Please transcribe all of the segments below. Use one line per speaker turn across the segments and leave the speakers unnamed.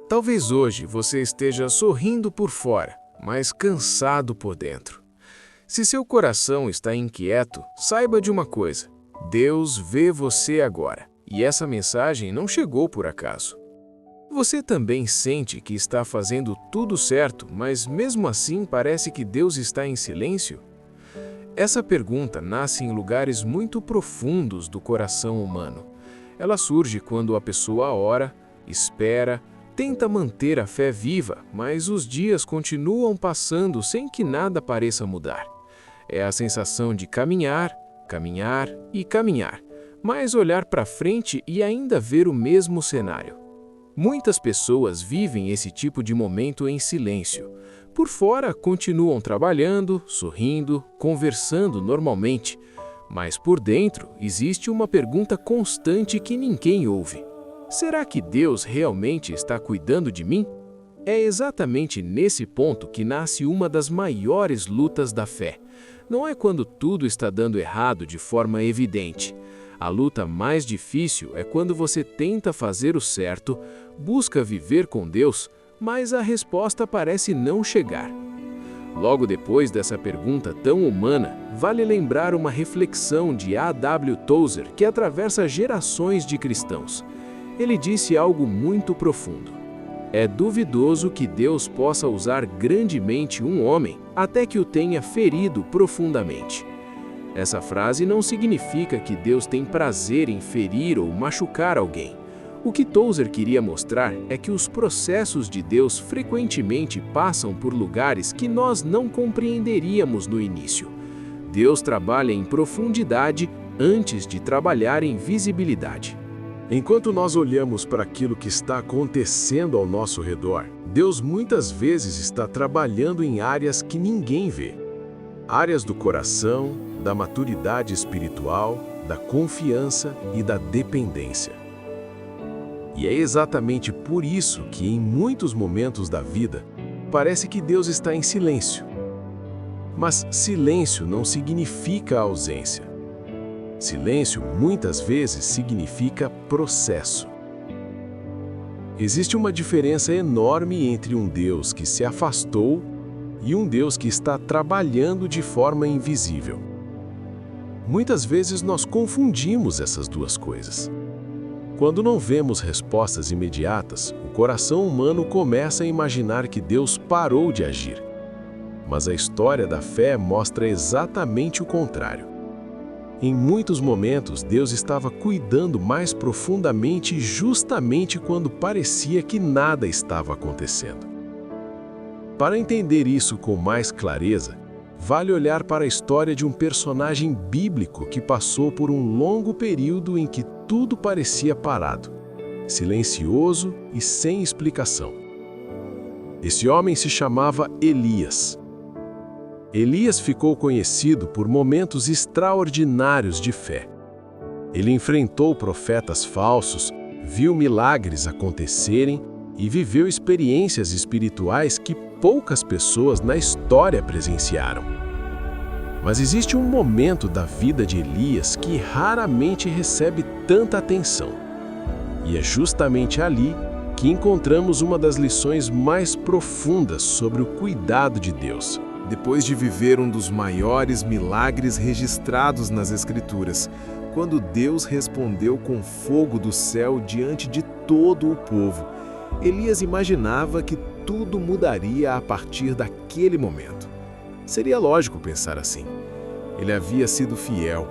Talvez hoje você esteja sorrindo por fora, mas cansado por dentro. Se seu coração está inquieto, saiba de uma coisa: Deus vê você agora, e essa mensagem não chegou por acaso. Você também sente que está fazendo tudo certo, mas mesmo assim parece que Deus está em silêncio? Essa pergunta nasce em lugares muito profundos do coração humano. Ela surge quando a pessoa ora, espera, tenta manter a fé viva, mas os dias continuam passando sem que nada pareça mudar. É a sensação de caminhar, caminhar e caminhar, mas olhar para frente e ainda ver o mesmo cenário. Muitas pessoas vivem esse tipo de momento em silêncio. Por fora, continuam trabalhando, sorrindo, conversando normalmente, mas por dentro existe uma pergunta constante que ninguém ouve. Será que Deus realmente está cuidando de mim? É exatamente nesse ponto que nasce uma das maiores lutas da fé. Não é quando tudo está dando errado de forma evidente. A luta mais difícil é quando você tenta fazer o certo, busca viver com Deus, mas a resposta parece não chegar. Logo depois dessa pergunta tão humana, vale lembrar uma reflexão de A.W. Tozer que atravessa gerações de cristãos. Ele disse algo muito profundo. É duvidoso que Deus possa usar grandemente um homem até que o tenha ferido profundamente. Essa frase não significa que Deus tem prazer em ferir ou machucar alguém. O que Tozer queria mostrar é que os processos de Deus frequentemente passam por lugares que nós não compreenderíamos no início. Deus trabalha em profundidade antes de trabalhar em visibilidade.
Enquanto nós olhamos para aquilo que está acontecendo ao nosso redor, Deus muitas vezes está trabalhando em áreas que ninguém vê. Áreas do coração, da maturidade espiritual, da confiança e da dependência. E é exatamente por isso que, em muitos momentos da vida, parece que Deus está em silêncio. Mas silêncio não significa ausência. Silêncio muitas vezes significa processo. Existe uma diferença enorme entre um Deus que se afastou e um Deus que está trabalhando de forma invisível. Muitas vezes nós confundimos essas duas coisas. Quando não vemos respostas imediatas, o coração humano começa a imaginar que Deus parou de agir. Mas a história da fé mostra exatamente o contrário. Em muitos momentos, Deus estava cuidando mais profundamente justamente quando parecia que nada estava acontecendo. Para entender isso com mais clareza, vale olhar para a história de um personagem bíblico que passou por um longo período em que tudo parecia parado, silencioso e sem explicação. Esse homem se chamava Elias. Elias ficou conhecido por momentos extraordinários de fé. Ele enfrentou profetas falsos, viu milagres acontecerem e viveu experiências espirituais que poucas pessoas na história presenciaram. Mas existe um momento da vida de Elias que raramente recebe tanta atenção. E é justamente ali que encontramos uma das lições mais profundas sobre o cuidado de Deus.
Depois de viver um dos maiores milagres registrados nas Escrituras, quando Deus respondeu com fogo do céu diante de todo o povo, Elias imaginava que tudo mudaria a partir daquele momento. Seria lógico pensar assim. Ele havia sido fiel,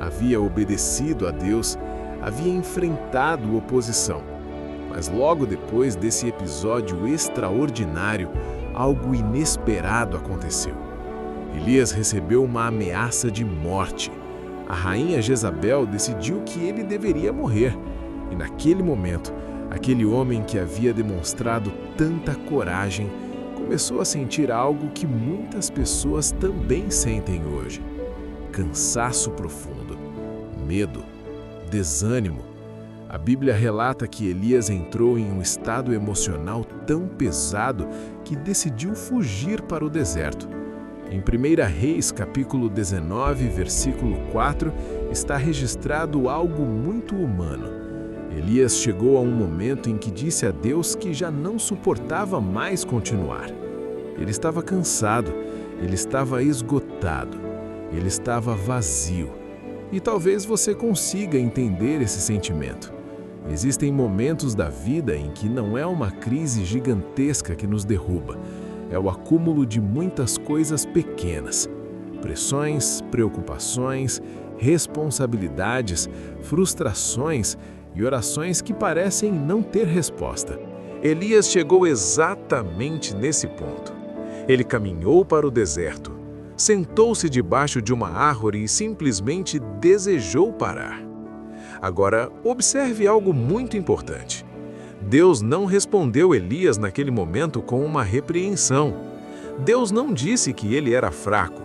havia obedecido a Deus, havia enfrentado oposição. Mas logo depois desse episódio extraordinário, algo inesperado aconteceu. Elias recebeu uma ameaça de morte. A rainha Jezabel decidiu que ele deveria morrer. E naquele momento, aquele homem que havia demonstrado tanta coragem começou a sentir algo que muitas pessoas também sentem hoje: cansaço profundo, medo, desânimo. A Bíblia relata que Elias entrou em um estado emocional tão pesado que decidiu fugir para o deserto. Em 1 Reis, capítulo 19, versículo 4, está registrado algo muito humano. Elias chegou a um momento em que disse a Deus que já não suportava mais continuar. Ele estava cansado, ele estava esgotado, ele estava vazio. E talvez você consiga entender esse sentimento. Existem momentos da vida em que não é uma crise gigantesca que nos derruba, é o acúmulo de muitas coisas pequenas. Pressões, preocupações, responsabilidades, frustrações e orações que parecem não ter resposta.
Elias chegou exatamente nesse ponto. Ele caminhou para o deserto, sentou-se debaixo de uma árvore e simplesmente desejou parar. Agora, observe algo muito importante. Deus não respondeu Elias naquele momento com uma repreensão. Deus não disse que ele era fraco.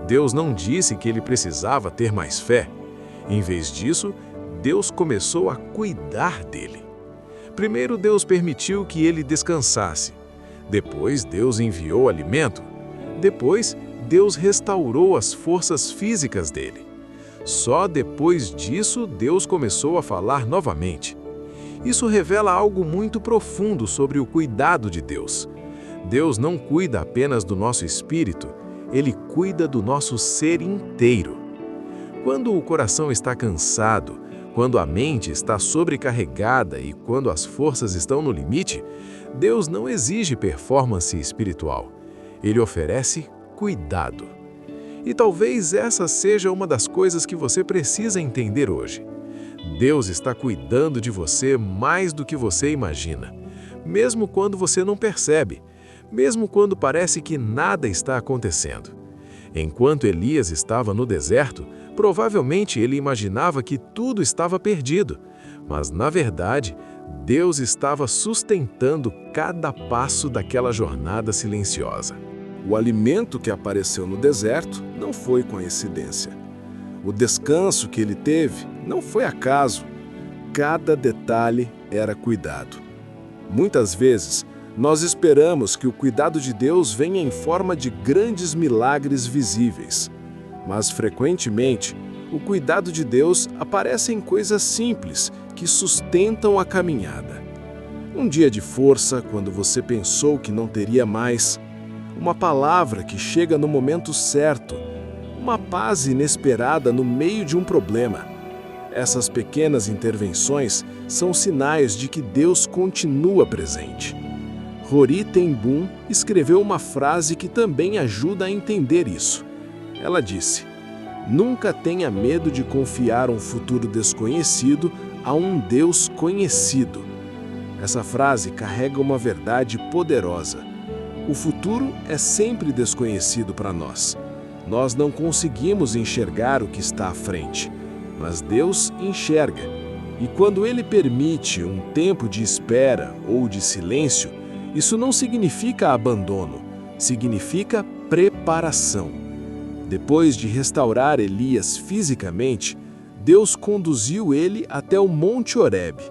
Deus não disse que ele precisava ter mais fé. Em vez disso, Deus começou a cuidar dele. Primeiro, Deus permitiu que ele descansasse. Depois, Deus enviou alimento. Depois, Deus restaurou as forças físicas dele. Só depois disso, Deus começou a falar novamente. Isso revela algo muito profundo sobre o cuidado de Deus. Deus não cuida apenas do nosso espírito, Ele cuida do nosso ser inteiro. Quando o coração está cansado, quando a mente está sobrecarregada e quando as forças estão no limite, Deus não exige performance espiritual. Ele oferece cuidado. E talvez essa seja uma das coisas que você precisa entender hoje. Deus está cuidando de você mais do que você imagina, mesmo quando você não percebe, mesmo quando parece que nada está acontecendo. Enquanto Elias estava no deserto, provavelmente ele imaginava que tudo estava perdido, mas na verdade, Deus estava sustentando cada passo daquela jornada silenciosa.
O alimento que apareceu no deserto não foi coincidência. O descanso que ele teve não foi acaso. Cada detalhe era cuidado. Muitas vezes, nós esperamos que o cuidado de Deus venha em forma de grandes milagres visíveis. Mas, frequentemente, o cuidado de Deus aparece em coisas simples que sustentam a caminhada. Um dia de força, quando você pensou que não teria mais. Uma palavra que chega no momento certo. Uma paz inesperada no meio de um problema. Essas pequenas intervenções são sinais de que Deus continua presente. Rory ten Boom escreveu uma frase que também ajuda a entender isso. Ela disse: "Nunca tenha medo de confiar um futuro desconhecido a um Deus conhecido." Essa frase carrega uma verdade poderosa. O futuro é sempre desconhecido para nós. Nós não conseguimos enxergar o que está à frente, mas Deus enxerga. E quando Ele permite um tempo de espera ou de silêncio, isso não significa abandono, significa preparação. Depois de restaurar Elias fisicamente, Deus conduziu ele até o Monte Horebe.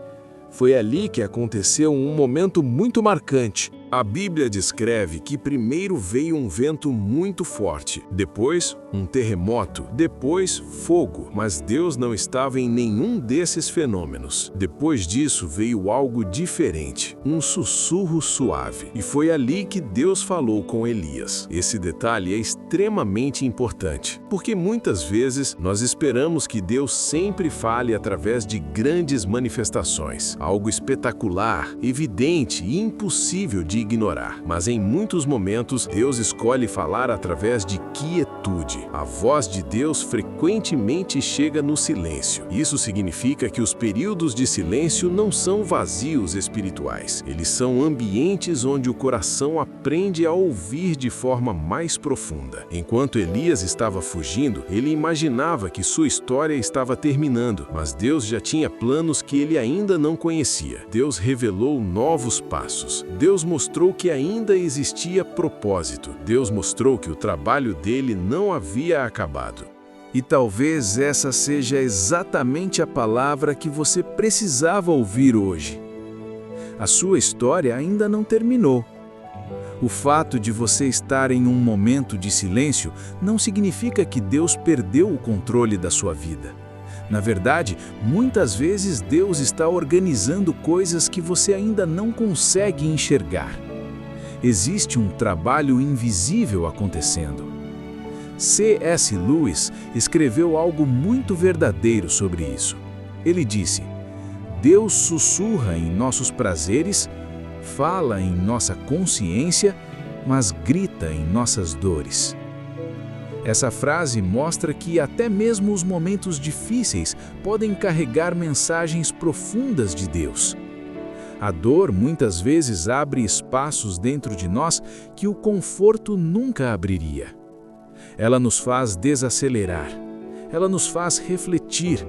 Foi ali que aconteceu um momento muito marcante. A Bíblia descreve que primeiro veio um vento muito forte, depois um terremoto, depois fogo, mas Deus não estava em nenhum desses fenômenos. Depois disso veio algo diferente, um sussurro suave, e foi ali que Deus falou com Elias. Esse detalhe é extremamente importante, porque muitas vezes nós esperamos que Deus sempre fale através de grandes manifestações, algo espetacular, evidente e impossível de ignorar. Mas em muitos momentos, Deus escolhe falar através de quietude. A voz de Deus frequentemente chega no silêncio. Isso significa que os períodos de silêncio não são vazios espirituais. Eles são ambientes onde o coração aprende a ouvir de forma mais profunda. Enquanto Elias estava fugindo, ele imaginava que sua história estava terminando, mas Deus já tinha planos que ele ainda não conhecia. Deus revelou novos passos. Deus mostrou que ainda existia propósito. Deus mostrou que o trabalho dele não havia acabado. E talvez essa seja exatamente a palavra que você precisava ouvir hoje. A sua história ainda não terminou. O fato de você estar em um momento de silêncio não significa que Deus perdeu o controle da sua vida.
Na verdade, muitas vezes Deus está organizando coisas que você ainda não consegue enxergar. Existe um trabalho invisível acontecendo. C.S. Lewis escreveu algo muito verdadeiro sobre isso. Ele disse: Deus sussurra em nossos prazeres, fala em nossa consciência, mas grita em nossas dores. Essa frase mostra que até mesmo os momentos difíceis podem carregar mensagens profundas de Deus. A dor muitas vezes abre espaços dentro de nós que o conforto nunca abriria. Ela nos faz desacelerar, ela nos faz refletir,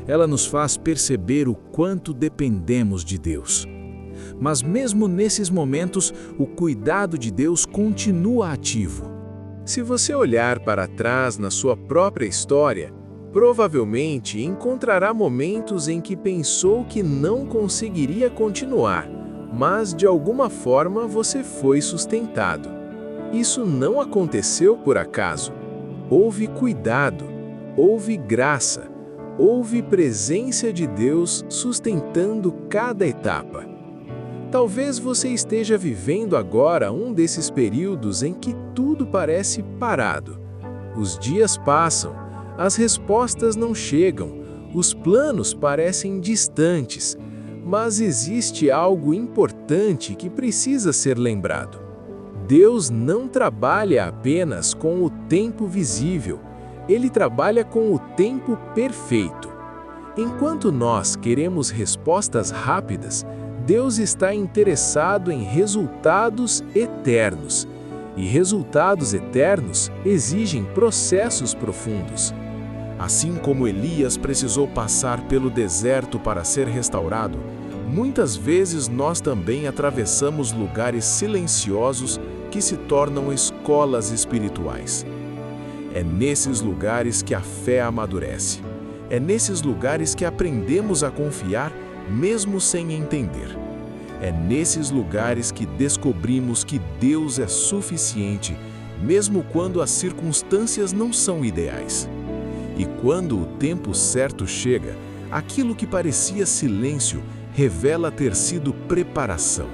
ela nos faz perceber o quanto dependemos de Deus. Mas mesmo nesses momentos, o cuidado de Deus continua ativo.
Se você olhar para trás na sua própria história, provavelmente encontrará momentos em que pensou que não conseguiria continuar, mas de alguma forma você foi sustentado. Isso não aconteceu por acaso. Houve cuidado, houve graça, houve presença de Deus sustentando cada etapa. Talvez você esteja vivendo agora um desses períodos em que tudo parece parado. Os dias passam, as respostas não chegam, os planos parecem distantes, mas existe algo importante que precisa ser lembrado. Deus não trabalha apenas com o tempo visível, Ele trabalha com o tempo perfeito. Enquanto nós queremos respostas rápidas, Deus está interessado em resultados eternos. E resultados eternos exigem processos profundos.
Assim como Elias precisou passar pelo deserto para ser restaurado, muitas vezes nós também atravessamos lugares silenciosos que se tornam escolas espirituais. É nesses lugares que a fé amadurece. É nesses lugares que aprendemos a confiar mesmo sem entender. É nesses lugares que descobrimos que Deus é suficiente, mesmo quando as circunstâncias não são ideais. E quando o tempo certo chega, aquilo que parecia silêncio revela ter sido preparação.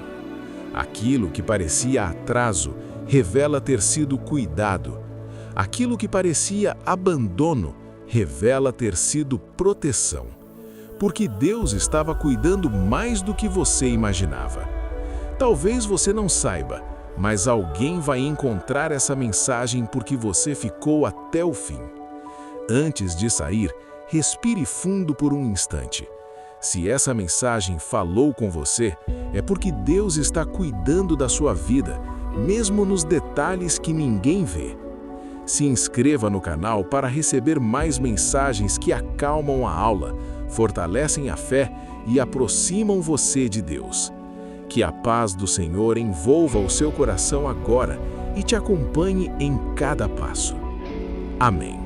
Aquilo que parecia atraso revela ter sido cuidado. Aquilo que parecia abandono revela ter sido proteção. Porque Deus estava cuidando mais do que você imaginava. Talvez você não saiba, mas alguém vai encontrar essa mensagem porque você ficou até o fim. Antes de sair, respire fundo por um instante. Se essa mensagem falou com você, é porque Deus está cuidando da sua vida, mesmo nos detalhes que ninguém vê. Se inscreva no canal para receber mais mensagens que acalmam a aula, fortalecem a fé e aproximam você de Deus. Que a paz do Senhor envolva o seu coração agora e te acompanhe em cada passo. Amém.